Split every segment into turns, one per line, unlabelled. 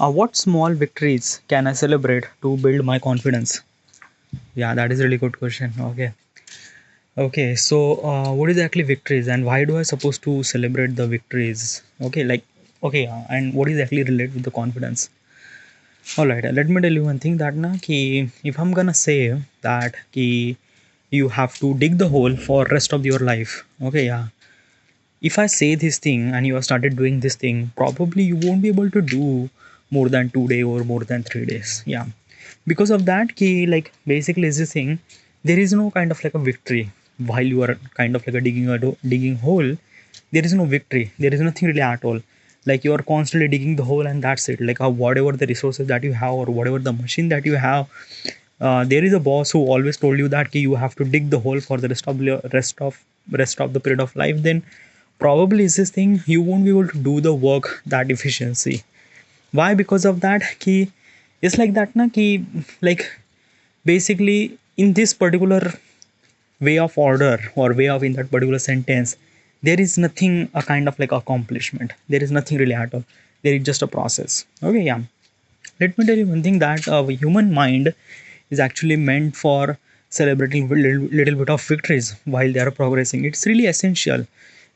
What small victories can I celebrate to build my confidence? Yeah, that is a really good question. Okay. So what is actually victories, and why do I supposed to celebrate the victories? And what is actually related with the confidence? All right, let me tell you one thing that na ki if I'm gonna say that ki you have to dig the hole for rest of your life. Okay, yeah. If I say this thing and you have started doing this thing, probably you won't be able to do more than 2 days or more than 3 days. Yeah, because of that, key like basically is this thing. There is no kind of like a victory while you are kind of like a digging hole. There is no victory. There is nothing really at all. Like you are constantly digging the hole and that's it. Like whatever the resources that you have or whatever the machine that you have, there is a boss who always told you that ki you have to dig the hole for the rest of the period of life. Then probably is this thing you won't be able to do the work that efficiency. Why? Because of that ki it's like that na ki like basically in this particular way of order or way of in that particular sentence, there is nothing a kind of like accomplishment. There is nothing really at all. There is just a process. Okay, yeah. Let me tell you one thing that a human mind is actually meant for celebrating little bit of victories while they are progressing. It's really essential.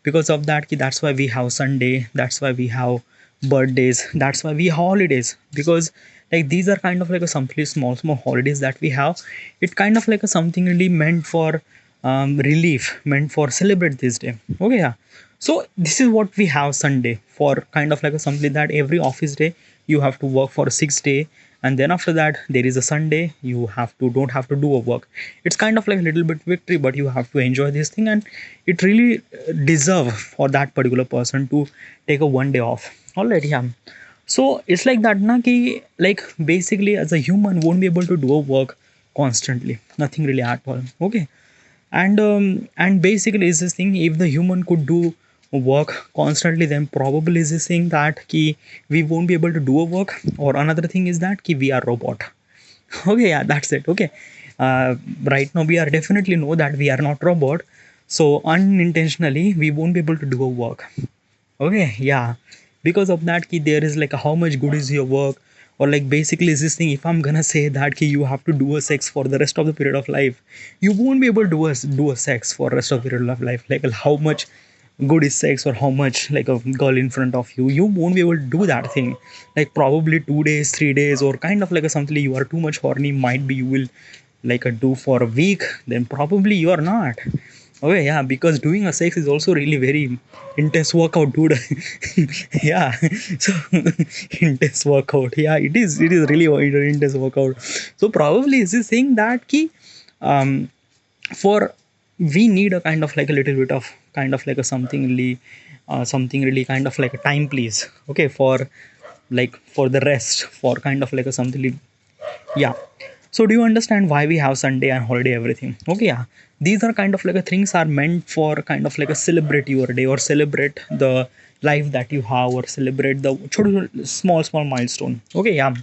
Because of that that's why we have Sunday, that's why we have birthdays, that's why we have holidays. Because like these are kind of like a simply small holidays that we have. It kind of like a something really meant for relief, meant for celebrate this day. Okay, yeah. So this is what we have Sunday for, kind of like a something that every office day you have to work for 6 day, and then after that there is a Sunday you have to don't have to do a work. It's kind of like a little bit victory, but you have to enjoy this thing, and it really deserve for that particular person to take a 1 day off. All right, yeah. So it's like that na ki like basically as a human won't be able to do a work constantly, nothing really at all. Okay. And basically is this thing, if the human could do work constantly, then probably is this thing that ki we won't be able to do a work. Or another thing is that ki we are robot. Okay, yeah, that's it. Okay. Right now we are definitely know that we are not robot, so unintentionally we won't be able to do a work. Okay, yeah. Because of that ki there is like how much good is your work. Or like basically is this thing, if I'm gonna say that ki you have to do a sex for the rest of the period of life, you won't be able to do a sex for rest of the period of life. Like how much good is sex, or how much like a girl in front of you won't be able to do that thing. Like probably 2 days, 3 days, or kind of like a something you are too much horny, might be you will like a do for a week, then probably you are not. Okay, yeah, because doing a sex is also really very intense workout, dude. Yeah, so intense workout. Yeah, it is really an intense workout. So probably is this thing that key um for we need a kind of like a little bit of kind of like a something really kind of like a time, please. Okay, for like for the rest, for kind of like a something. Yeah. So do you understand why we have Sunday and holiday, everything? Okay, yeah. These are kind of like a things are meant for kind of like a celebrate your day, or celebrate the life that you have, or celebrate the small milestone. Okay, yeah.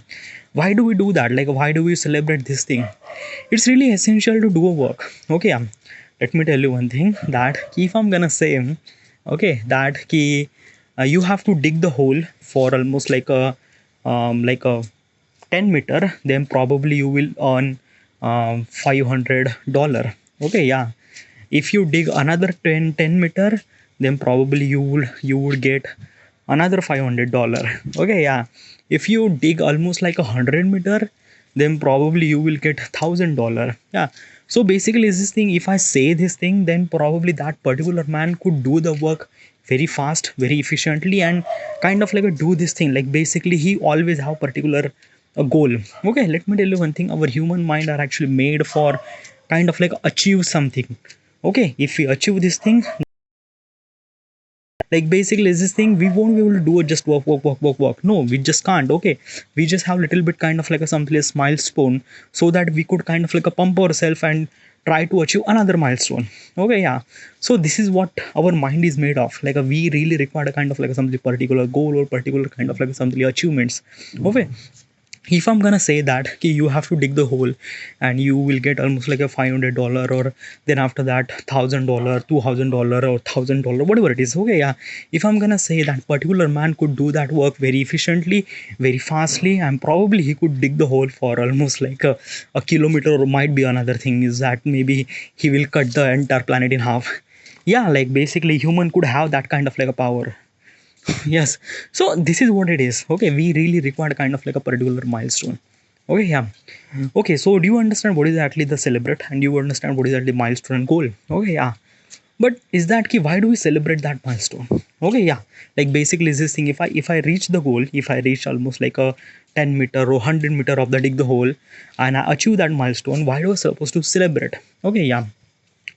Why do we do that? Like why do we celebrate this thing? It's really essential to do a work. Okay, yeah. Let me tell you one thing that if I'm gonna say, okay, that key you have to dig the hole for almost like a 10 meter, then probably you will earn $500. Okay, yeah. If you dig another 10 meter, then probably you would get another $500. Okay, yeah. If you dig almost like 100 meter, then probably you will get $1,000. Yeah. So basically is this thing, if I say this thing, then probably that particular man could do the work very fast, very efficiently, and kind of like a do this thing. Like basically he always have particular a goal. Okay, let me tell you one thing, our human mind are actually made for kind of like achieve something. Okay, if we achieve this thing, like basically is this thing, we won't be able to do it just work. No, we just can't. Okay, we just have little bit kind of like a someplace milestone, so that we could kind of like a pump ourselves and try to achieve another milestone. Okay, yeah. So this is what our mind is made of. Like we really require a kind of like a something particular goal, or particular kind of like something achievements. Okay. if I'm gonna say that ki you have to dig the hole and you will get almost like a $500, or then after that $1,000, $2,000, or $1,000, whatever it is, okay, yeah. If I'm gonna say that particular man could do that work very efficiently, very fastly, and probably he could dig the hole for almost like a kilometer, or might be another thing is that maybe he will cut the entire planet in half. Yeah, like basically human could have that kind of like a power. Yes. So this is what it is. Okay, we really require kind of like a particular milestone. Okay, yeah. Okay, so do you understand what is actually the celebrate, and you understand what is actually milestone and goal? Okay, yeah. But is that key? Why do we celebrate that milestone? Okay, yeah. Like basically is this thing, if I reach the goal, if I reach almost like a 10 meter or 100 meter of the dig the hole, and I achieve that milestone, why do I supposed to celebrate? Okay, yeah.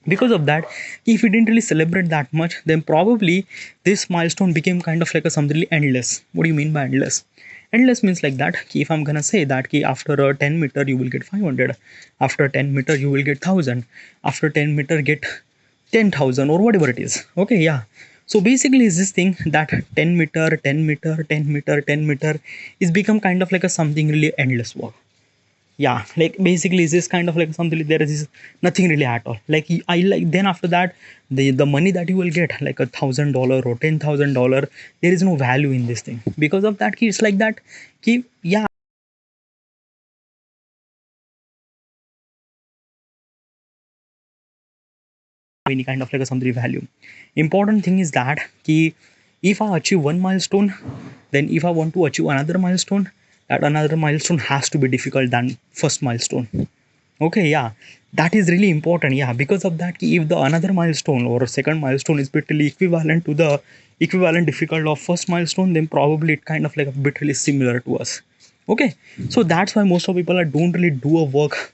Because of that, if we didn't really celebrate that much, then probably this milestone became kind of like a something really endless. What do you mean by endless? Endless means like that ki if I'm gonna say that ki after a 10 meter you will get 500, after 10 meter you will get 1000, after 10 meter get 10,000, or whatever it is. Okay, yeah. So basically is this thing that 10 meter, 10 meter, 10 meter, 10 meter is become kind of like a something really endless work. Yeah, like basically it's this kind of like something, there is nothing really at all. Like I like, then after that the money that you will get like $1,000 or $10,000, there is no value in this thing. Because of that it's like that ki, yeah, any kind of like a something value. Important thing is that ki if I achieve one milestone, then if I want to achieve another milestone, that another milestone has to be difficult than first milestone. Okay, yeah, that is really important. Yeah, because of that, if the another milestone or second milestone is literally equivalent to the equivalent difficult of first milestone, then probably it kind of like a bit really similar to us. Okay, so that's why most of people are don't really do a work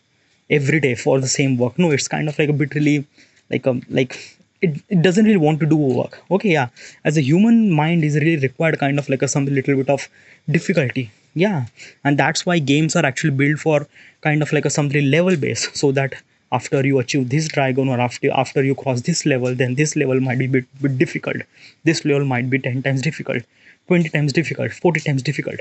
every day for the same work. No, it's kind of like a bit really like it doesn't really want to do work. Okay, yeah, as a human mind is really required kind of like a some little bit of difficulty. Yeah, and that's why games are actually built for kind of like a something level base, so that after you achieve this dragon, or after you cross this level, then this level might be bit difficult, this level might be 10 times difficult, 20 times difficult, 40 times difficult.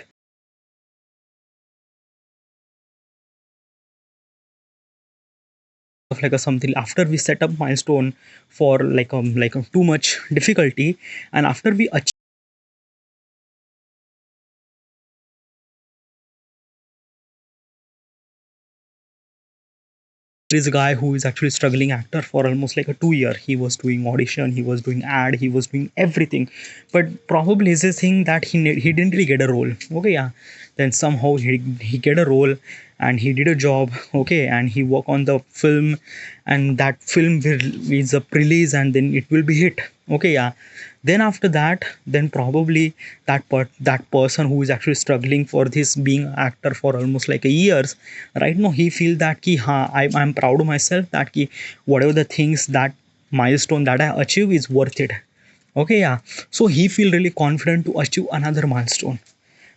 Of like a something, after we set up milestone for too much difficulty, and after we achieve this guy who is actually struggling actor for almost like a 2 year. He was doing audition, he was doing ad, he was doing everything, but probably is this thing that he didn't really get a role. Okay, yeah. Then somehow he get a role, and he did a job. Okay, and he work on the film, and that film will is a release, and then it will be hit. Okay, yeah. Then after that, then probably that person who is actually struggling for this being actor for almost like a years, right now he feel that ki ha, I'm proud of myself, that ki whatever the things, that milestone that I achieve is worth it. Okay, yeah. So he feel really confident to achieve another milestone.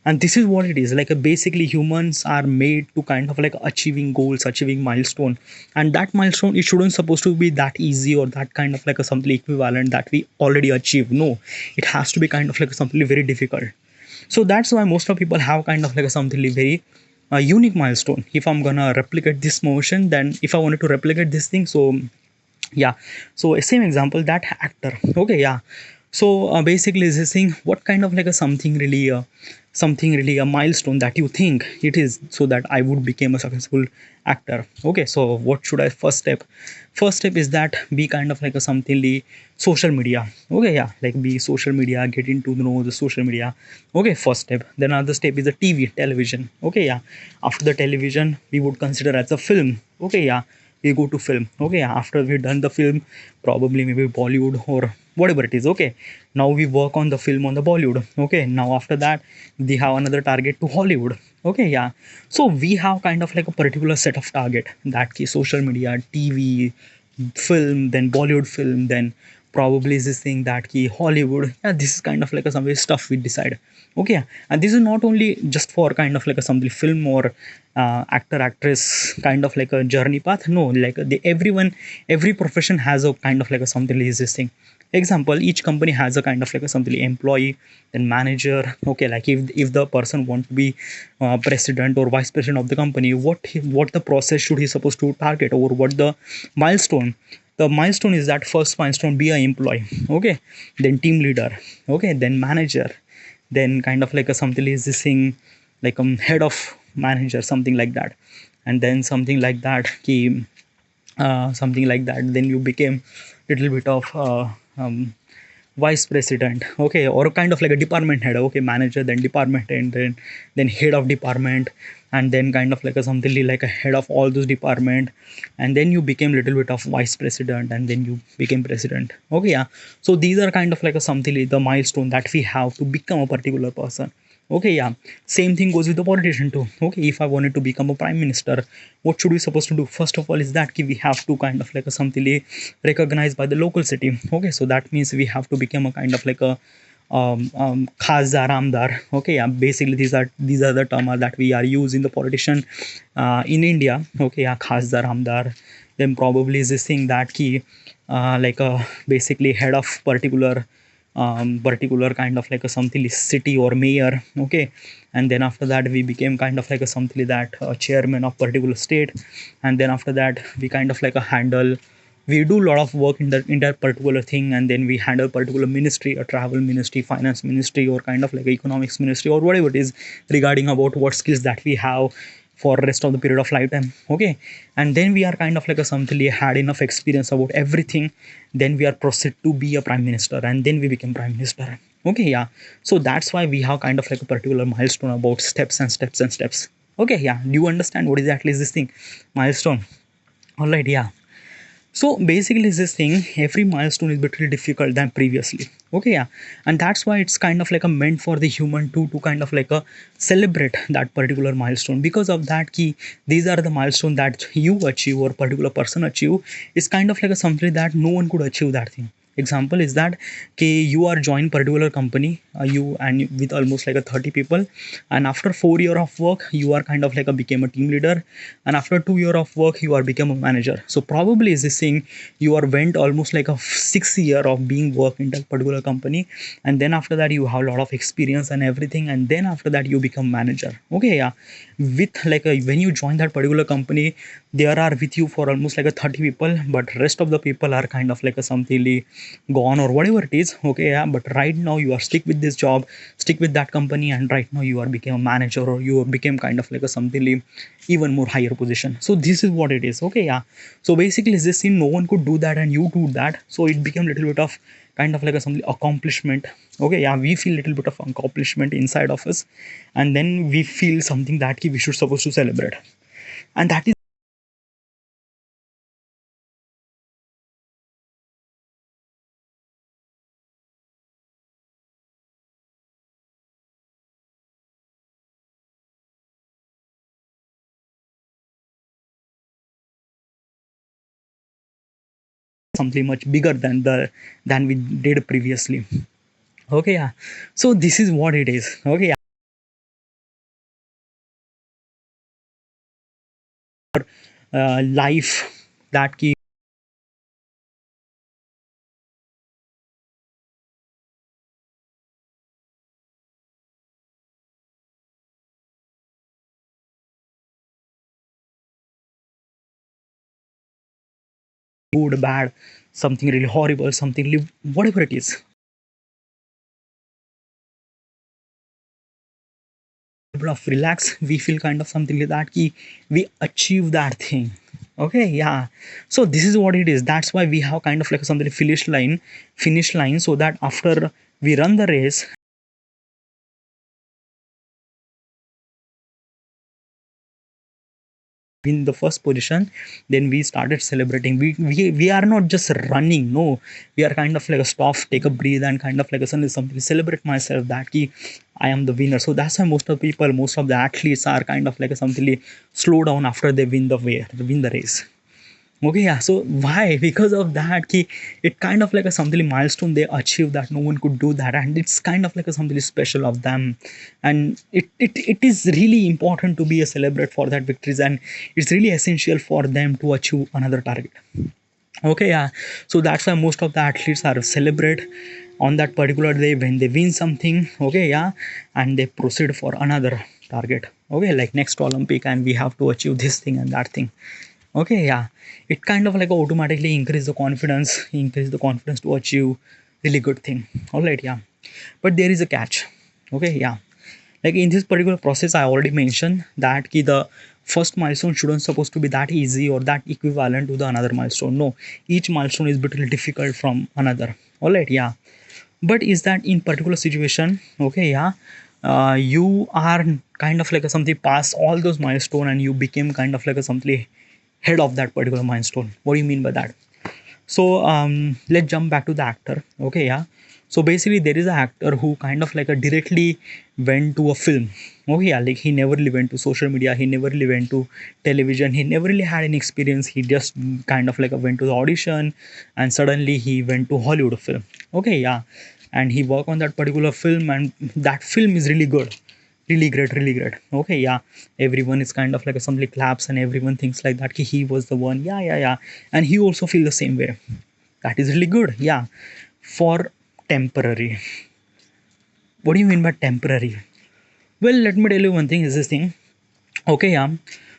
And this is what it is like, basically humans are made to kind of like achieving goals, achieving milestone. And that milestone, it shouldn't supposed to be that easy, or that kind of like a something equivalent that we already achieved. No, it has to be kind of like something very difficult. So that's why most of people have kind of like a something very unique milestone. If I'm gonna replicate this motion, then if I wanted to replicate this thing, so yeah. So same example, that actor. Okay, yeah. So basically is this thing, what kind of like a something really a milestone that you think it is, so that I would become a successful actor. Okay, so what should I first step? First step is that be kind of like a something social media. Okay, yeah, like be social media, get into know the social media. Okay, first step. Then another step is the television. Okay, yeah. After the television, we would consider as a film. Okay, yeah, we go to film. Okay, after we've done the film, probably maybe Bollywood or whatever it is. Okay, now we work on the film on the Bollywood. Okay, now after that they have another target to Hollywood. Okay, yeah. So we have kind of like a particular set of target, that key social media, TV, film, then Bollywood film, then probably is this thing that key Hollywood. Yeah, this is kind of like a some way stuff we decide. Okay, and this is not only just for kind of like a something film or actor actress kind of like a journey path. No, like everyone, every profession has a kind of like a something is this thing. Example, each company has a kind of like a something employee, then manager. Okay, like if the person want to be president or vice president of the company, what the process should he supposed to target, or what the milestone. The milestone is that first milestone be a employee, okay, then team leader, okay, then manager, then kind of like a something is this thing like head of manager, something like that, and then something like that ki, something like that, then you became little bit of vice president, okay, or kind of like a department head, okay, manager, then department head, then head of department, and then kind of like a something like a head of all those department, and then you became little bit of vice president, and then you became president, okay, yeah. So these are kind of like a something like the milestone that we have to become a particular person, okay, yeah. Same thing goes with the politician too, okay. If I wanted to become a prime minister, what should we supposed to do? First of all is that we have to kind of like a something recognized by the local city, okay. So that means we have to become a kind of like a khasdar amdar, okay, yeah. Basically these are the term that we are using the politician in India, okay, yeah. Khasdar amdar, then probably is this thing that key like a basically head of particular kind of like a something city or mayor, okay. And then after that we became kind of like a something that chairman of particular state, and then after that we kind of like a handle, we do a lot of work in that particular thing, and then we handle particular ministry, a travel ministry, finance ministry, or kind of like economics ministry, or whatever it is, regarding about what skills that we have for rest of the period of lifetime, okay. And then we are kind of like a something had enough experience about everything, then we are proceed to be a prime minister, and then we become prime minister, okay, yeah. So that's why we have kind of like a particular milestone about steps and steps and steps, okay, yeah. Do you understand what exactly is this thing milestone? All right, yeah. So basically this thing, every milestone is bit really difficult than previously, okay, yeah. And that's why it's kind of like a meant for the human to kind of like a celebrate that particular milestone. Because of that key, these are the milestone that you achieve or particular person achieve, is kind of like a something that no one could achieve that thing. Example is that you are join particular company, you and with almost like a 30 people, and after 4 year of work you are kind of like a became a team leader, and after 2 year of work you are become a manager. So probably is this thing, you are went almost like a 6 year of being work in that particular company, and then after that you have a lot of experience and everything, and then after that you become manager, okay, yeah. With like a, when you join that particular company, there are with you for almost like a 30 people, but rest of the people are kind of like a something gone or whatever it is, okay, yeah. But right now you are stick with this job, stick with that company, and right now you are became a manager, or you became kind of like a something even more higher position. So this is what it is, okay, yeah. So basically this scene, no one could do that and you do that, so it became little bit of kind of like a something accomplishment, okay, yeah. We feel little bit of accomplishment inside of us, and then we feel something that we should supposed to celebrate, and that is something much bigger than the than we did previously, okay, yeah. So this is what it is, okay, life that keep good, bad, something really horrible, something really, whatever it is, of relax, we feel kind of something like that ki we achieve that thing, okay, yeah. So this is what it is. That's why we have kind of like something finish line, so that after we run the race in the first position, then we started celebrating. We are not just running, no. We are kind of like a stop, take a breathe, and kind of like a suddenly something celebrate myself that key I am the winner. So that's why most of the people, most of the athletes are kind of like a something slow down after they win the race, okay, yeah. So why? Because of that key, it kind of like a something milestone they achieve that no one could do that, and it's kind of like a something special of them. And it is really important to be a celebrate for that victories, and it's really essential for them to achieve another target, Okay, yeah. So that's why most of the athletes are celebrate on that particular day when they win something. Okay, yeah, and they proceed for another target. Okay, like next Olympic, and we have to achieve this thing and that thing. Okay, yeah. It kind of like automatically increase the confidence to achieve really good thing. All right, yeah. But there is a catch. Okay, yeah. Like in this particular process, I already mentioned that the first milestone shouldn't supposed to be that easy or that equivalent to the another milestone. No, each milestone is little difficult from another. All right, yeah. But is that in particular situation, okay, yeah, you are kind of like a something past all those milestone and you became kind of like a something head of that particular milestone. What do you mean by that? So let's jump back to the actor. Okay, yeah. So basically, there is an actor who kind of like a directly went to a film. Okay, yeah. Like he never really went to social media. He never really went to television. He never really had any experience. He just kind of like went to the audition, and suddenly he went to Hollywood film. Okay, yeah. And he worked on that particular film, and that film is really good, really great. Okay, yeah. Everyone is kind of like somebody claps and everyone thinks like that, he was the one. Yeah, yeah, yeah. And he also feel the same way. That is really good, yeah. For temporary. What do you mean by temporary? Well, let me tell you one thing is this thing. Okay, yeah.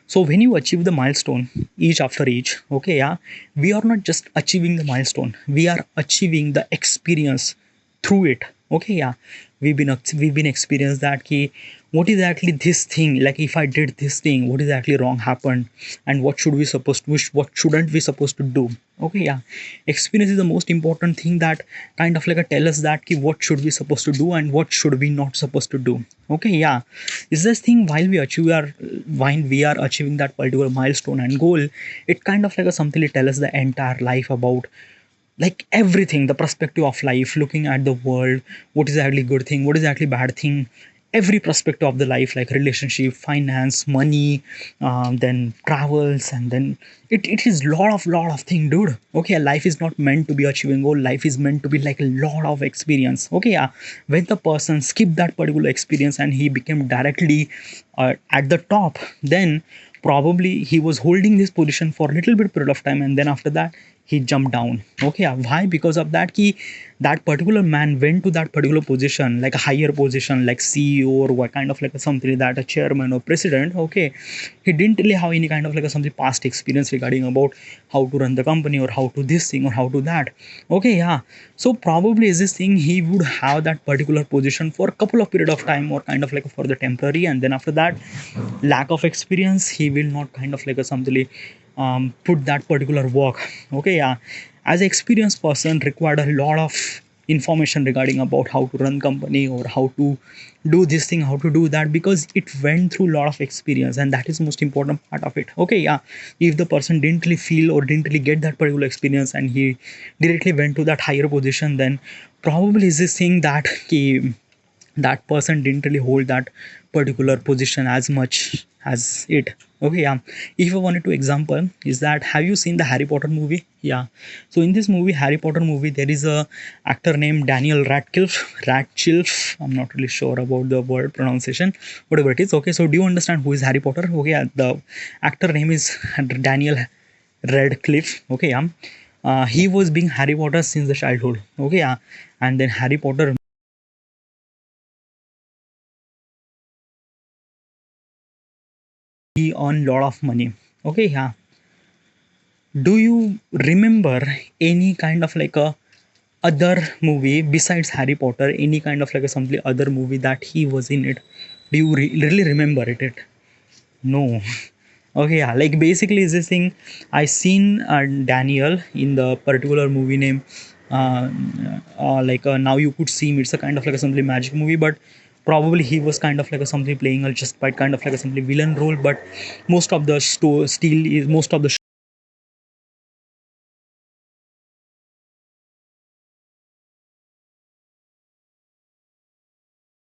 So when you achieve the milestone each after each, okay, yeah, we are not just achieving the milestone, we are achieving the experience through it. Okay, yeah. We've been experienced that key. What is actually this thing, like if I did this thing, what is actually wrong happened, and what should we supposed to, what shouldn't we supposed to do. Okay, yeah. Experience is the most important thing that kind of like a tell us that key, what should we supposed to do and what should we not supposed to do. Okay, yeah. Is this thing while we are achieving that particular milestone and goal, it kind of like a something to tell us the entire life about, like everything, the perspective of life, looking at the world, what is actually good thing, what is actually bad thing, every perspective of the life, like relationship, finance, money, then travels, and then it is lot of thing, dude. Okay, life is not meant to be achieving goal, life is meant to be like a lot of experience. Okay, yeah. When the person skipped that particular experience and he became directly at the top, then probably he was holding this position for a little bit period of time, and then after that he jumped down. Okay, why? Because of that key, that particular man went to that particular position, like a higher position, like CEO or what kind of like a something, that a chairman or president. Okay, he didn't really have any kind of like a something past experience regarding about how to run the company or how to this thing or how to that. Okay, yeah. So probably is this thing, he would have that particular position for a couple of period of time or kind of like for the temporary, and then after that, lack of experience, he will not kind of like a something put that particular work. Okay, yeah. As an experienced person required a lot of information regarding about how to run company or how to do this thing, how to do that, because it went through a lot of experience, and that is the most important part of it. Okay, yeah. If the person didn't really feel or didn't really get that particular experience and he directly went to that higher position, then probably is this thing that that person didn't really hold that particular position as much as it. Okay, yeah. If I wanted to example is that, have you seen the Harry Potter movie? Yeah. So in this movie, Harry Potter movie, there is a actor named Daniel Radcliffe. I'm not really sure about the word pronunciation, whatever it is. Okay, so do you understand who is Harry Potter? Okay, yeah. The actor name is Daniel Radcliffe. Okay, yeah. He was being Harry Potter since the childhood. Okay, yeah. And then Harry Potter he earned lot of money. Okay, yeah. Do you remember any kind of like a other movie besides Harry Potter? Any kind of like a something other movie that he was in it? Do you really remember it? No. Okay, yeah. Like basically, is this thing I seen Daniel in the particular movie name. Uh, Now you could see him. It's a kind of like a something magic movie, but probably he was kind of like a something playing a just by kind of like a something villain role. But most of the still is most of the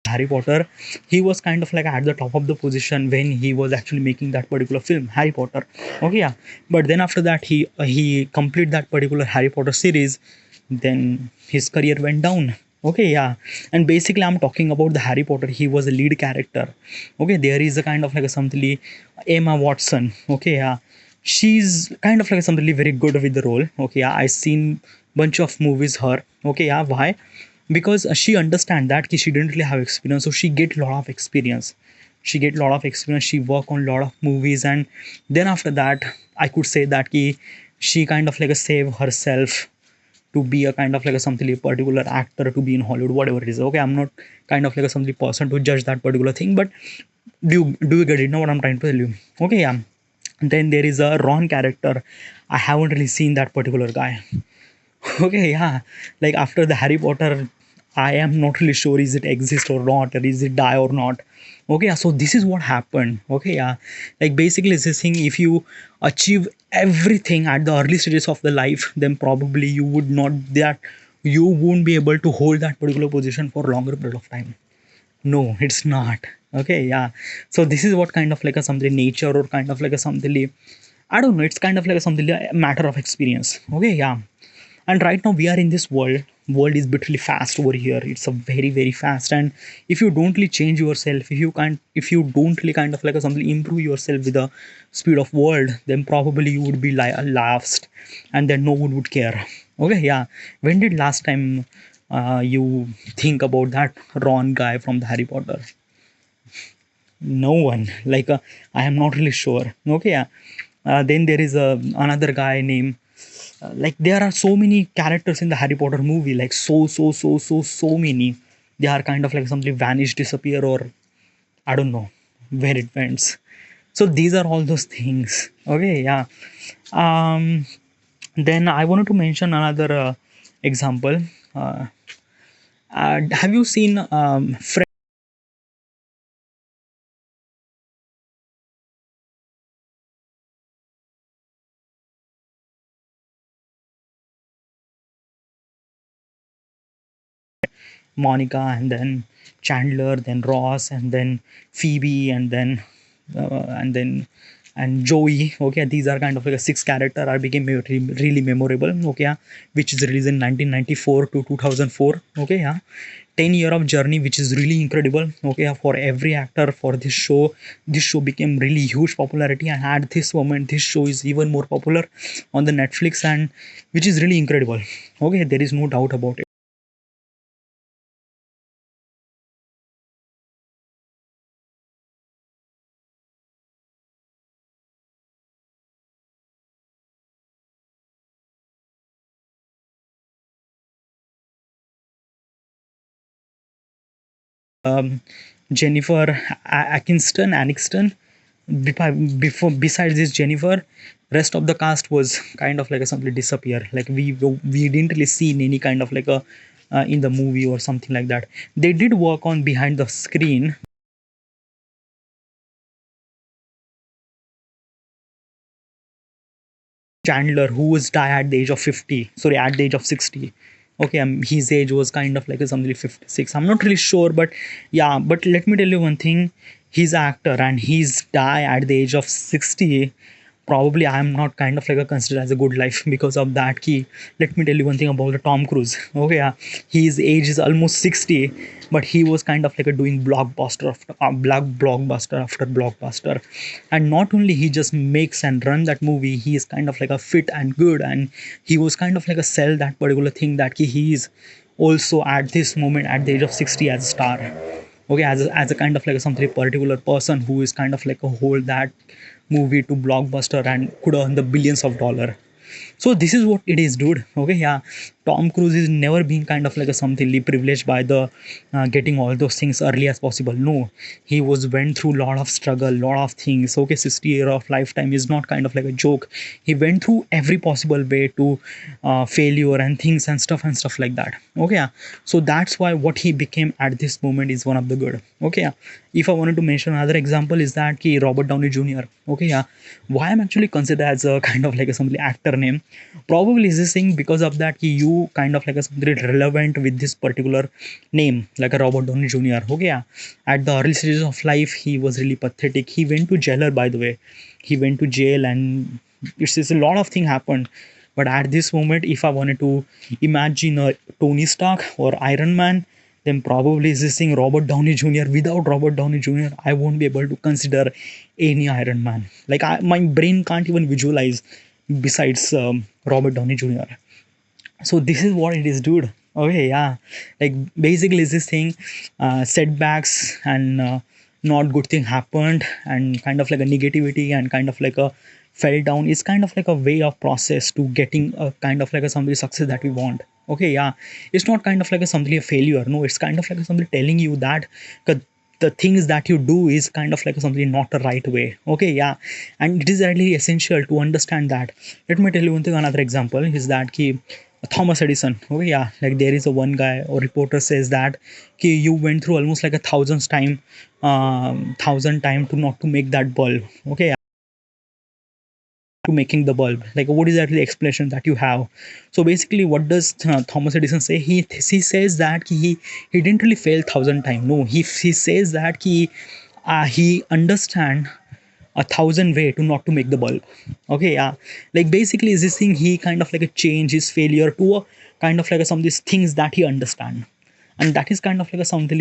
Harry Potter, he was kind of like at the top of the position when he was actually making that particular film, Harry Potter. Okay, yeah. But then after that, he completed that particular Harry Potter series. Then his career went down. Okay, yeah. And basically, I'm talking about the Harry Potter. He was a lead character. Okay, there is a kind of like a something Emma Watson. Okay, yeah. she's kind of like somebody very good with the role. Okay, yeah, I seen bunch of movies her. Okay, yeah, why? Because she understand that ki she didn't really have experience, so she get lot of experience. She get lot of experience. She work on lot of movies, and then after that, I could say that ki she kind of like a save herself to be a kind of like a something a particular actor to be in Hollywood, whatever it is. Okay, I'm not kind of like a something person to judge that particular thing, but do you get it? Know what I'm trying to tell you? Okay, yeah. Then there is a Ron character. I haven't really seen that particular guy. Okay, yeah. Like after the Harry Potter, I am not really sure is it exist or not, or is it die or not. Okay, yeah. So this is what happened. Okay, yeah. Like basically, this thing, if you achieve everything at the early stages of the life, then probably you would not that you won't be able to hold that particular position for longer period of time. No, it's not. Okay, yeah. So this is what kind of like a something nature or kind of like a something. I don't know. It's kind of like a something a matter of experience. Okay, yeah. And right now we are in this world is bitterly fast over here. It's a very fast, and if you don't really change yourself, if you don't really kind of like a something improve yourself with the speed of world, then probably you would be last, and then no one would care. Okay, yeah. When did last time you think about that Ron guy from the Harry Potter? No one. Like I am not really sure. Okay, yeah. Then there is another guy named like there are so many characters in the Harry Potter movie, like so many. They are kind of like something vanish, disappear, or I don't know where it went. So these are all those things. Okay, yeah. Um, then I wanted to mention another example. Uh, have you seen Monica, and then Chandler, then Ross, and then Phoebe, and then and Joey. Okay, these are kind of like a six character are became really memorable. Okay, yeah, which is released in 1994 to 2004. Okay, yeah, 10 year of journey, which is really incredible. Okay, yeah, for every actor for this show became really huge popularity, and at this moment, this show is even more popular on the Netflix, and which is really incredible. Okay, there is no doubt about it. um, Jennifer Aniston. Before besides this Jennifer, rest of the cast was kind of like a simply disappear. Like we didn't really see any kind of like a in the movie or something like that. They did work on behind the screen. Chandler, who was die at the age of 50, sorry, at the age of 60. Okay, his age was kind of like a something 56. I'm not really sure, but yeah, but let me tell you one thing. He's an actor and he's die at the age of 60. Probably I'm not kind of like a considered as a good life because of that key. Let me tell you one thing about the Tom Cruise. Okay, yeah, his age is almost 60, but he was kind of like a doing blockbuster after blockbuster after blockbuster. And not only he just makes and run that movie, he is kind of like a fit and good, and he was kind of like a sell that particular thing that he is also at this moment at the age of 60 as a star. Okay, as a kind of like a something particular person who is kind of like a hold that movie to blockbuster and could earn the billions of dollar. So this is what it is, dude. Okay, yeah. Tom Cruise is never been kind of like a somethingly privileged by the getting all those things early as possible. No, he was went through lot of struggle, lot of things. Okay, 60 year of lifetime is not kind of like a joke. He went through every possible way to failure and things and stuff like that. Okay, yeah. So that's why what he became at this moment is one of the good. Okay, yeah. If I wanted to mention another example is that Robert Downey Jr. Okay, yeah. Why I'm actually considered as a kind of like a somebody actor name, probably is this thing because of that you kind of like a something relevant with this particular name like a Robert Downey Jr. Okay, yeah. At the early stages of life he was really pathetic. He went to jailer, by the way. He went to jail, and it's a lot of thing happened. But at this moment, if I wanted to imagine a Tony Stark or Iron Man, then probably existing Robert Downey Jr. Without Robert Downey Jr., I won't be able to consider any Iron Man. Like my brain can't even visualize besides Robert Downey Jr. So this is what it is, dude. Okay, yeah, like basically it's this thing, setbacks and not good thing happened, and kind of like a negativity and kind of like a fell down is kind of like a way of process to getting a kind of like a somebody success that we want. Okay, yeah, it's not kind of like a somebody a failure. No, it's kind of like a somebody telling you that the things that you do is kind of like something not the right way. Okay, yeah, and it is really essential to understand that. Let me tell you one thing. Another example is that ki Thomas Edison. Okay, yeah, like there is a one guy or reporter says that ki you went through almost like a thousand time to not to make that bulb. Okay, yeah, to making the bulb. Like what is actually the explanation that you have? So basically, what does Thomas Edison say? He says that he didn't really fail thousand time. No, he says that he understand a thousand way to not to make the bulb. Okay, yeah, like basically is this thing he kind of like a change his failure to a kind of like some of these things that he understand, and that is kind of like a something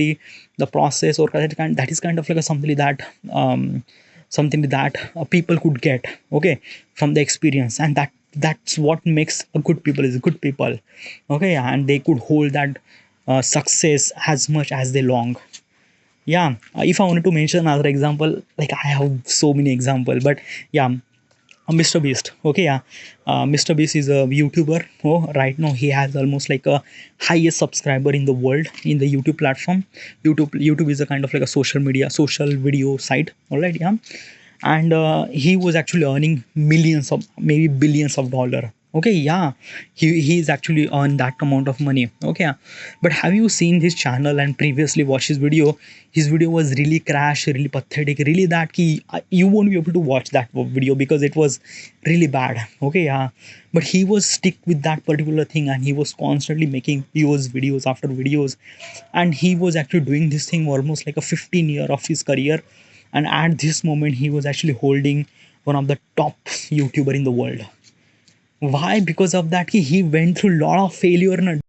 the process, or that is kind of like a something that people could get, okay, from the experience, and that's what makes a good people is good people. Okay, yeah, and they could hold that success as much as they long. Yeah, if I wanted to mention another example, like I have so many example, but yeah, Mr. Beast. Okay, yeah, Mr. Beast is a YouTuber. Oh, right now he has almost like a highest subscriber in the world in the YouTube platform. YouTube is a kind of like a social media social video site. All right, yeah, and he was actually earning millions of maybe billions of dollar. Okay, yeah, he's actually earned that amount of money. Okay, yeah. But have you seen his channel and previously watched his video? His video was really crash, really pathetic, really that you won't be able to watch that video because it was really bad. Okay, yeah, but he was stick with that particular thing, and he was constantly making videos after videos, and he was actually doing this thing almost like a 15 year of his career, and at this moment he was actually holding one of the top YouTuber in the world. Why? Because of that he went through a lot of failure, and a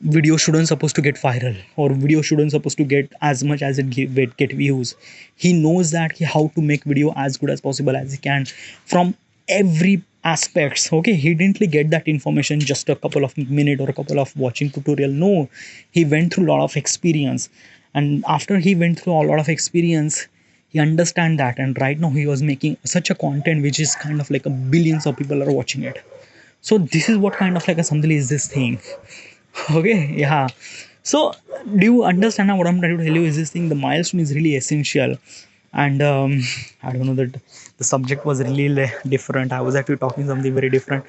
video shouldn't supposed to get viral, or video shouldn't supposed to get as much as get views. He knows that how to make video as good as possible as he can from every aspects. Okay, he didn't really get that information just a couple of minute or a couple of watching tutorial. No, he went through a lot of experience, and after he went through a lot of experience, he understand that, and right now he was making such a content which is kind of like a billions of people are watching it. So this is what kind of like a something is this thing. Okay, yeah. So do you understand now what I'm trying to tell you is this thing? The milestone is really essential, and I don't know that the subject was really different. I was actually talking something very different,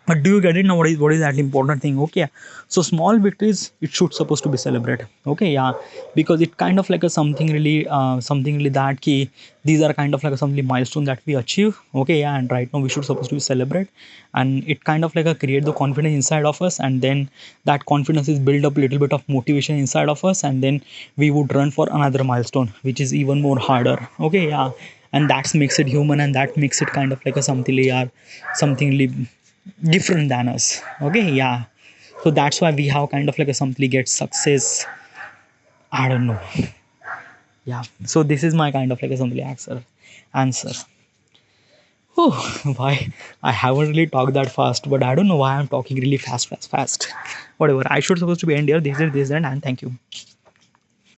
but do you get it now? What is that important thing? Okay, so small victories it should supposed to be celebrated. Okay, yeah, because it kind of like a something really that key. These are kind of like a something milestone that we achieve. Okay, yeah, and right now we should supposed to celebrate, and it kind of like a create the confidence inside of us, and then that confidence is build up a little bit of motivation inside of us, and then we would run for another milestone which is even more harder. Okay, yeah, and that makes it human, and that makes it kind of like a something something different than us. Okay, yeah, so that's why we have kind of like a something get success. I don't know. Yeah, so this is my kind of like a something answer. Oh, why I haven't really talked that fast, but I don't know why I'm talking really fast. Whatever, I should supposed to be end here. This is this and thank you.